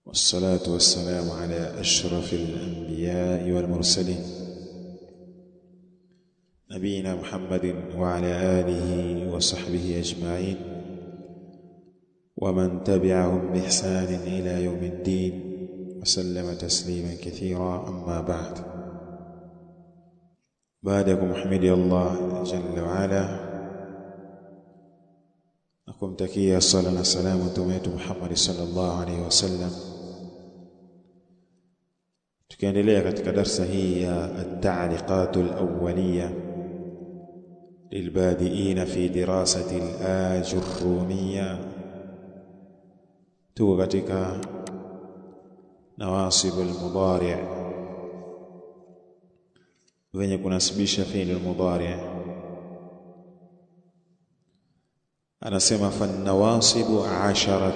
والصلاة والسلام على أشرف الأنبياء والمرسلين نبينا محمد وعلى آله وصحبه أجمعين ومن تبعهم بإحسان إلى يوم الدين وسلم تسليما كثيرا. أما بعدكم حمدي الله جل وعلا nakumtakia sala na salamu mtume wetu Muhammad sallallahu alaihi wasallam. Tukiendelea katika darsa hii ya at-ta'liqatul awwaliyya lilbadi'in fi dirasati al-ajurrumiyya, tuko katika nawasib al-mudari' wenye kunasibisha fi'l al-mudari'. Anasema fannawasibu 10,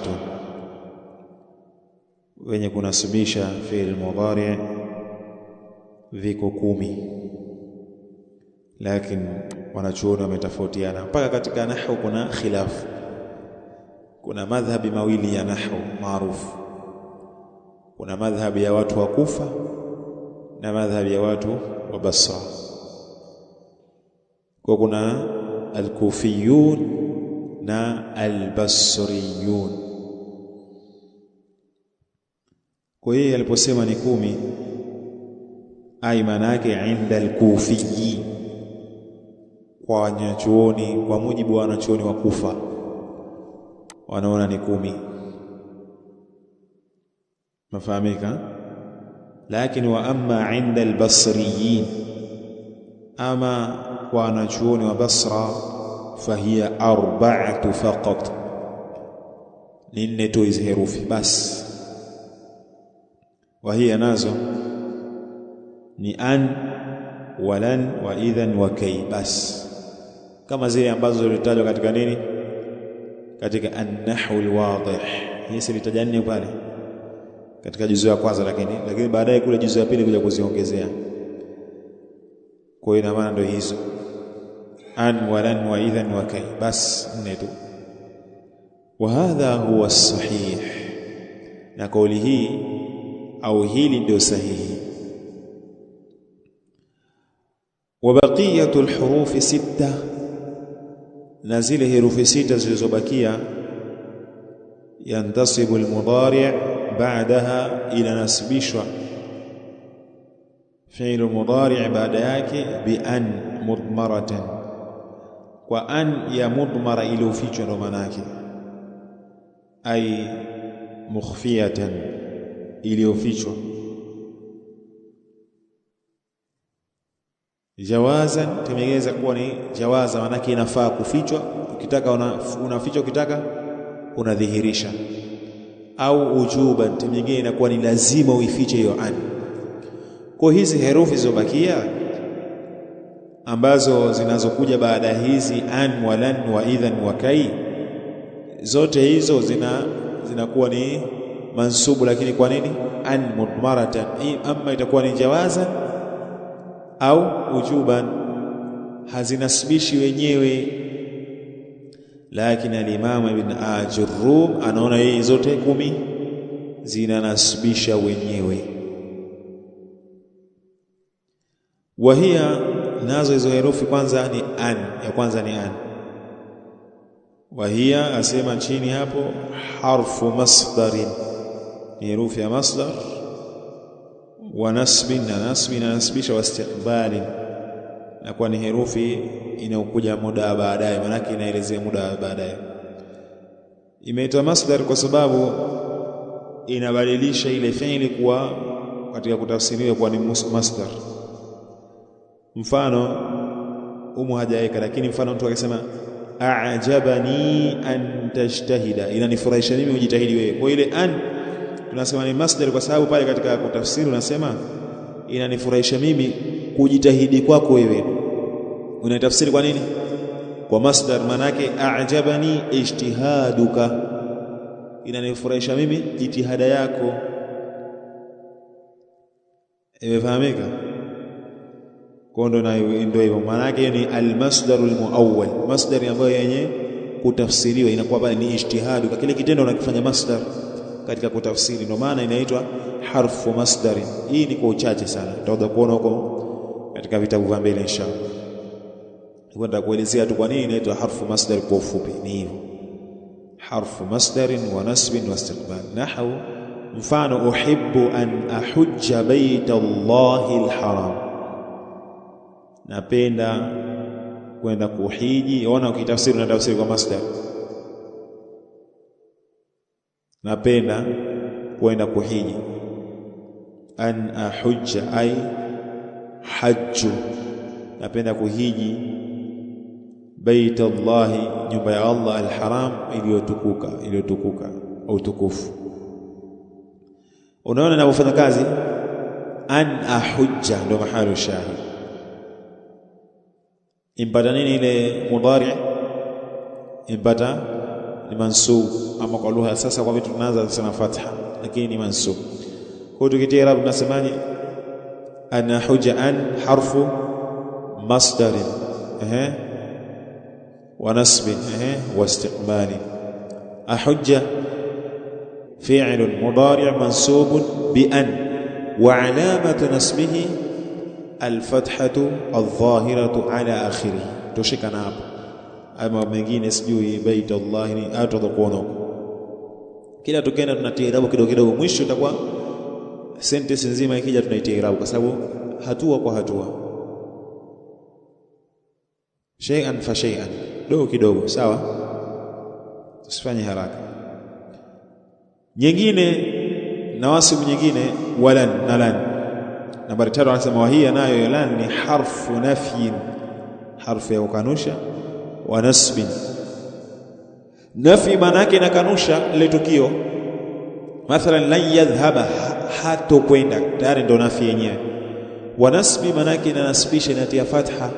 wenye kunasibisha fi'l mudhari' viko 10, lakini wanachuoni wametofautiana. Mpaka katika nahwu kuna khilaf, kuna madhhabi mawili ya nahwu maarufu. Kuna madhhabi ya watu wa Kufa na madhhabi ya watu wa Basra. Kwa kuna al-Kufiyun na al-Basriyun. Kwa hiyo aliposema ni 10, ai maana yake inda al-Kufiyyi, kwa wanachuoni, kwa mujibu wa wanachuoni wa Kufa wanaona ni 10. Mafahamika? Lakini wa amma inda al-Basriyyin, ama kwa wanachuoni wa Basra فهي 4 فقط, nne tu hizi herufi basi. Wahia nazo ni an walan wa idhan wa kay, basi kama zile ambazo zilitajwa katika nini, katika an-nahwu al-wadih. Hii silitaja 4 pale katika juzu ya kwanza, lakini baadaye kule juzu ya pili kuja kuziongezea. Kwa hiyo ina maana ndio hizo an walan wa idhan wa kay, bas 4 tu. Wa hadha huwa sahih, na kauli hii au hili ndio sahihi. Wa baqiyatu alhuruf 6, na zile herufi 6 zilizobakia yantasibu almudari' ba'daha, ila nasbishwa fi'l almudari' baada yake bi an mudmaratan, kwa an ya mudmara iliyofichwa, ndo maana yake ai mukhfiyatan, iliyofichwa. Jawazan tumegeza kuwa ni jawaza, maana yake inafaa kufichwa. Ukitaka unaficha, ukitaka unadhihirisha. Au ujuban tumegeza inakuwa ni lazima uifiche hiyo an. Kwa hizi herufi zilizobakia ambazo zinazokuja baada hizi an walan wa idhan wa kay, zote hizo zinakuwa ni mansubu. Lakini kwa nini an mudmaratan? Ama itakuwa ni jawaza au ujuban, hazinasbishi wenyewe. Lakini al-Imam Ibn Ajurrum anaona yeye zote 10 zinanasbisha wenyewe. Wahia, nazo hizo herufi kwanza ni an, ya kwanza ni an. Wahia asema chini hapo harfu masdarin, ni herufi ya masdar. Wa nasbin, na nasbi inasbisha. Wa istiqbalin, na kwa ni herufi inayokuja muda baadaye, maana yake inaelezea muda baadaye. Imeitwa masdar kwa sababu inabadilisha ile fi'li kuwa katika kutafsiriwa kwa ni masdar. Mfano hajaeka, lakini mfano mtu akisema a'jabani an tajtahida, inanifurahisha mimi ujitahidi wewe. Kwa ile an tunasema ni masdar kwa sababu pale katika kutafsiri unasema inanifurahisha mimi kujitahidi kwako wewe. Unatafsiri kwa nini? Kwa masdar, maana yake a'jabani ijtihaduka, inanifurahisha mimi jitihada yako. Imefahamika? Kwa ndio hivyo, maana yake ni almasdarul muawwal, masdari ambayo yenye kutafsiriwa inakuwa pale ni ijtihadu, kwa kile kitendo unakifanya masdar katika kutafsiri, ndio maana inaitwa harfu masdari. Hii ni kwa uchache sana, tutaanza kuona huko katika vitabu vya mbele inshallah. Nitakwenda kuelezea tu kwa nini inaitwa harfu masdari kwa ufupi. Ni hivyo, harfu masdarin wa nasbin wa istiqbal. Nahwu, mfano uhibbu an ahujja baita Allahi alharam, napenda kwenda kuhiji. Ona, ukitafsiri na tafsiri kwa masdar, napenda kwenda kuhiji. An ahujja ay hajju, napenda kuhiji. Baita Allahi, nyumba ya Allah, alharam, iliyotukuka au tukufu. Unaona ninapofanya kazi, an ahujja ndio mahali shahid. Impata nini ile mudhari? Impata ni mansub, ama kwa lugha sasa kwa vitu tunaanza kusema fatha, lakini ni mansub. Kwa tukitia i'rab tunasemaje? An ahujja, an harfu masdarin wa nasbin wa istiqbali. Ahujja fi'l mudari' mansub bi an wa alamatu nasbihi alfathatu aldhahiratu ala akhirih. Toshikana hapo, ama mengine sijui baita Allah ni atadhkuona huko. Kila tukenda tunatia irabu kidogo kidogo, mwisho itakuwa sentence nzima ikija tunaitia irabu, kwa sababu hatua kwa hatua, shay'an fa shay'an, dogo kidogo. Sawa, tusifanye haraka. Nyingine nawasibu nyingine, walan na lan. Nambari 3 anasema wahia, nayo lan ni harfu nafyin, harfu ya kukanusha, wa nasbin. Nafi maana yake inakanusha ile tukio. Mathalan lan yadhhaba, hatokwenda, tayari ndo nafi yenyewe. Wa nasbi maana yake inanasibisha, inatia fatha.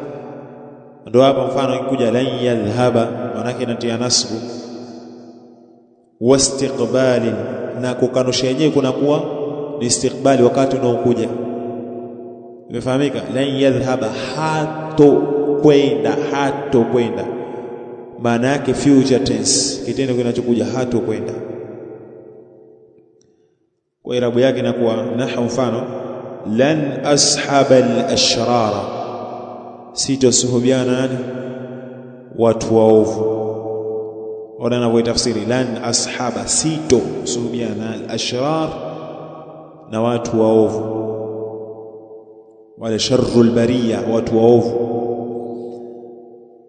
Ndio hapa mfano ikikuja lan yadhhaba, maana yake inatia nasbu. Wa istiqbali, na kukanusha yenyewe kunakuwa ni istiqbali wakati unaokuja. Imefahamika? Lan yadhhaba, hatokwenda, maana yake future tense, kitendo kinachokuja hatokwenda. Kwa irabu yake inakuwa nahwu, mfano lan ashaba al-ashrara, sitosuhubiana nani? Watu waovu. Ona anavyoitafsiri, lan ashaba, sitosuhubiana al-ashrar, na watu waovu, wale sharrul bariya, watu waovu.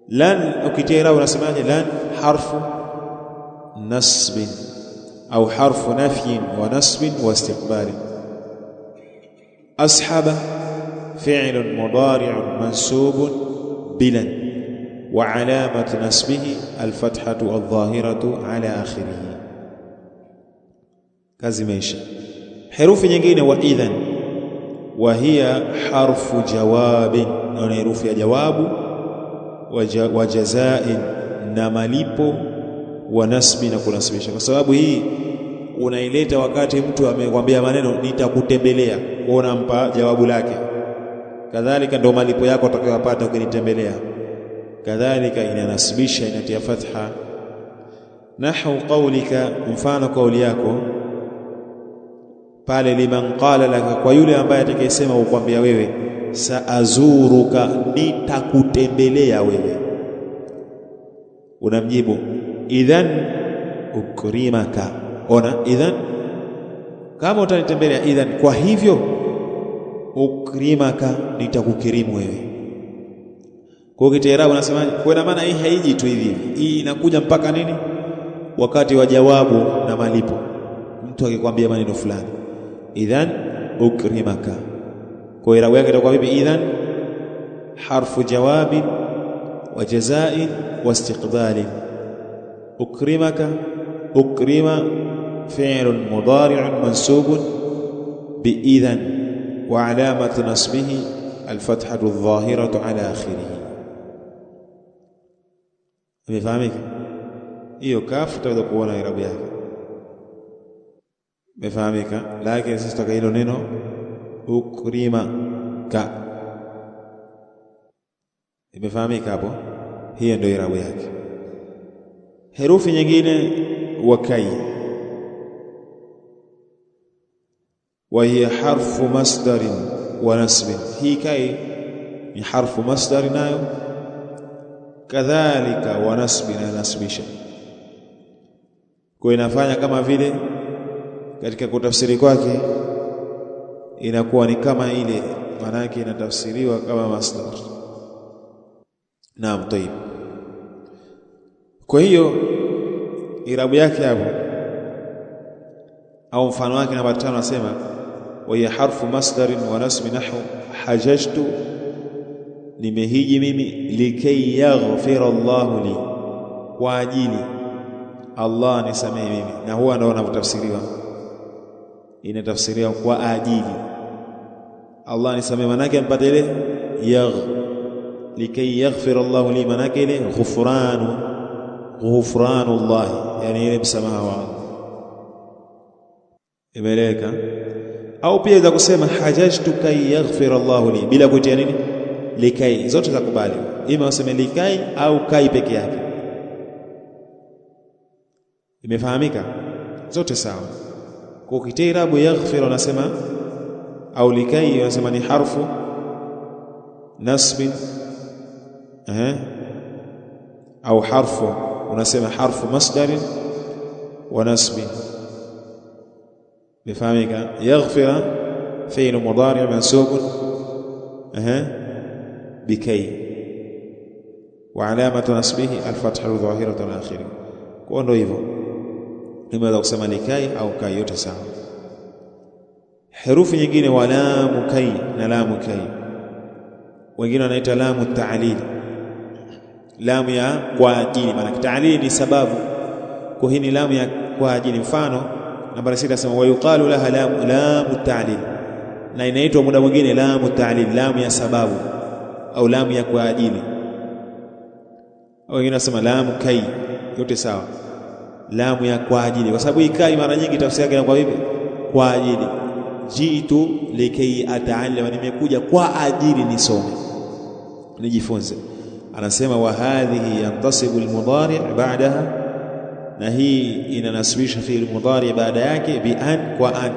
Lan ukitia irabu unasemaje? Lan harfu nasbin au harfu nafyin wa nasbin wa istiqbali. Ashaba fi'lun mudari'un mansubun bilan wa alamatu nasbihi alfathatu aldhahiratu ala akhirih. Kazi imeisha. Herufi nyingine, wa idhan, wa hiya harfu jawabin, na herufi ya jawabu, wa jazain, na malipo, wa nasbi, na kunasibisha. Kwa sababu hii unaileta wakati mtu amekwambia maneno nitakutembelea, kwa unampa jawabu lake. Kadhalika ndio malipo yako utakayopata ukinitembelea. Kadhalika inanasibisha, inatia fatha. Nahwu qawlika, mfano kauli yako pale, liman qala laka, kwa yule ambaye atakayesema ukwambia wewe, saazuruka, nitakutembelea wewe, unamjibu idhan ukrimaka. Ona, idhan, kama utanitembelea, idhan, kwa hivyo, ukrimaka, nitakukirimu wewe. Kwa kitirabu unasemaje? Kwa maana hii haiji tu hivi, hii inakuja mpaka nini? Wakati wa jawabu na malipo. Mtu akikwambia maneno fulani, idhan ukrimaka, kwa irabu yake itakuwa vipi? Idhan harfu jawabi wa jazai wa istiqbali. Ukrimaka, ukrima fi'lun mudari'un mansubun bi idhan wa alamatu nasbihi alfathatu aldhahiratu ala akhirih. Imefahamika? Hiyo kafu tutaweza kuona irabu yake. Imefahamika? Lakini sisi tutaka hilo neno ukrimaka. Imefahamika hapo? Hiyo ndio irabu yake. Herufi nyingine, wakai. wa hiya harfu masdarin wa nasbin. Hii kai ni harfu masdari nayo kadhalika wa nasbin, nasbisha. Kwa inafanya kama vile katika kutafsiri kwake inakuwa ni kama ile, maana yake inatafsiriwa kama masdar. Naam, tayib. Kwa hiyo irabu yake hapo au mfano wake namba 5 anasema wa hiya harfu masdarin wa nasbi nahwu hajajtu, nimehiji mimi, likay yaghfira Allahu li, kwa ajili Allah nisamehe mimi. Na huwa ndio unatafsiriwa, inatafsiriwa kwa ajili Allah nisamehe, maana yake mpate ile likay yaghfira Allahu li, maana yake ile ghufranu Allah, yani ile msamaha wa Allah. Imeleka. Au pia za kusema hajajtu kay yaghfira Allahu li bila kutia nini likay, zote za kubali, ima useme likay au kai peke yake. Imefahamika? Zote sawa. Kwa ukitia irabu yaghfir unasema au likay unasema ni harfu nasb au harfu, unasema harfu masdar wa nasb. Imefahamika? Yaghfira fi'l mudari' mansub بكي وعلامة نصبه الفتح الظاهرة الآخرة. kwa ndo hivyo nimeweza kusema ni kai au kai, yote sawa. Herufi nyingine wa lamu kai na lamu kai, wengine wanaita lamu ta'lil, lamu ya kwa ajili. Maana ta'lil ni sababu, kwa hii ni lamu ya kwa ajili. Mfano namba 6 nasema wa yuqalu laha lamu ta'lil, na inaitwa muda mwingine lamu ta'lil, lamu ya sababu au lamu ya kwa ajili. Au wengine nasema lamu kai, yote sawa, lamu ya kwa ajili, kwa sababu ikai mara nyingi tafsiri yake inakuwa vipi? Kwa ajili. Jitu likay ata'allama, nimekuja kwa ajili nisome, nijifunze. Anasema wa hadhihi yantasibu almudari' ba'daha, na hii inanasibisha fi'l mudari' baada yake bi an, kwa an,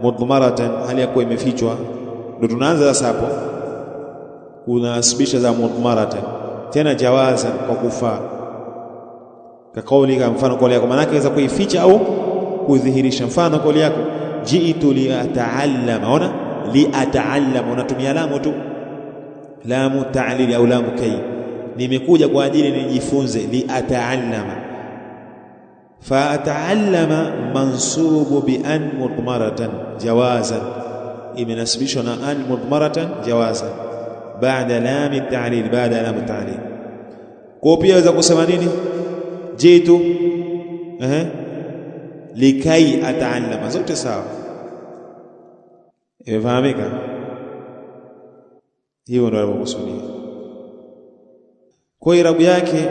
mudmaratan, hali yakuwa imefichwa. Ndio tunaanza sasa hapo, kuna nasibisha za mudmaratan, tena jawaza kwa kufaa. Kwa kauli kama mfano kauli yako, maana inaweza kuificha au kudhihirisha. Mfano kauli yako jiitu li ata'allama, ona li ata'allama, unatumia lamu tu, lamu ta'lil au lamu kai, nimekuja kwa ajili nijifunze. Li ata'allama, fa ata'allama mansubu bi an mudmaratan jawazan, imenasibishwa na an mudmaratan jawazan baada lam at-ta'lil, baada lam at-ta'lil. Kwa pia waweza kusema nini? Jitu likai ata'allama, zote sawa. Imefahamika? Hiyo ndio alikusudia. Kwa irabu yake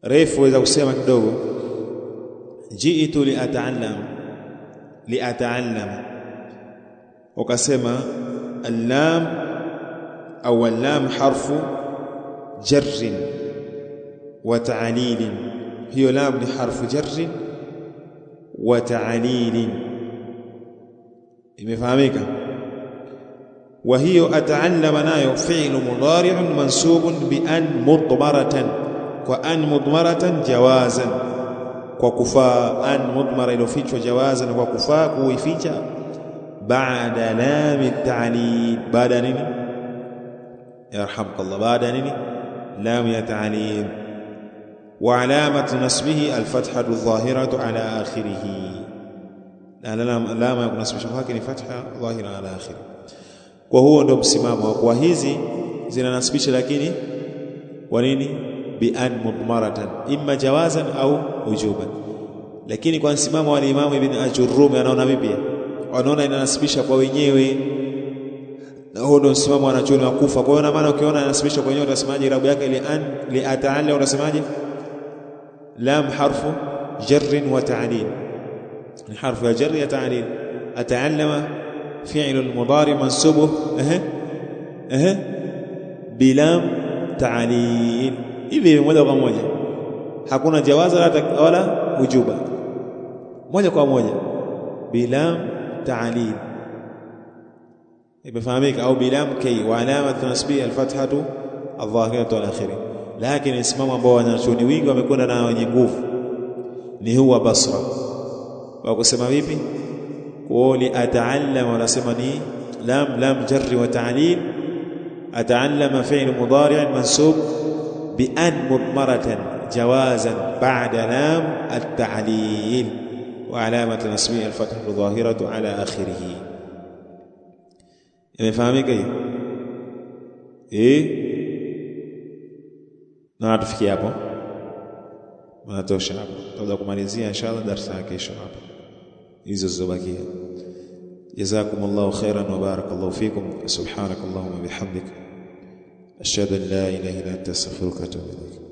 refu waweza kusema kidogo, jiitu li ata'allama, ukasema اللام أو اللام حرف جر وتعليل، هي لام حرف جر وتعليل. imefahamika? وهي أتعلم nayo فعل مضارع منصوب بأن مضمرة، وأن مضمرة جوازا، وكفاء أن مضمرة iliyofichwa جوازا، وكفاء kuificha بعد لام التعليل، بعد نini يرحمك الله، بعد نini لام التعليل. وعلامة نصبه الفتحة الظاهرة على آخره، لام نصب wake ni fatha dhahira ala akhir. Kwa huo ndio msimamo kwa hizi zinanasibisha, lakini kwa nini? Bi an mudmaratan, imma jawazan au wujuban. Lakini kwa msimamo wa Imam Ibn Ajurrumi anaona vipi? Wanaona inanasibisha kwa wenyewe, na huo ndio msimamo wanachuoni wa Kufa. Kwa hiyo na maana ukiona inanasibisha kwa wenyewe utasemaje irabu yake? Ile an li ata'alla, unasemaje? lam harfu jarr wa ta'lil, ni harfu ya jarr ya ta'lil. ata'allama fi'l al-mudari mansubuh bilam ta'lil, hivi moja kwa moja, hakuna jawaza wala wujuba, moja kwa moja. bilam ta'lil, imefahamika, au bilam kay, wa alamat nasbihi alfathatu adh-dhahiratu al-akhirah. Lakini msimamo ambao wanachuoni wingi wamekwenda na wenye nguvu ni huwa Basra. Wa kusema vipi? Quli ata'allama, wanasema ni lam jarri wa ta'lil. Ata'allama fi'l mudari' mansub bi an mudmaratan jawazan ba'da lam at-ta'lil, wa alamat nasbihi al-fathatu adh-dhahiratu ala akhirih. Imefahamika hiyo? Na tufikie hapo, natosha hapo. Tutaanza kumalizia inshallah darasa ya kesho hapo, hizo zizobakia. Jazakumullahu khairan wa barakallahu fikum. Subhanakallahumma bihamdika ashhadu an la ilaha illa anta astaghfiruka wa atubu ilaik.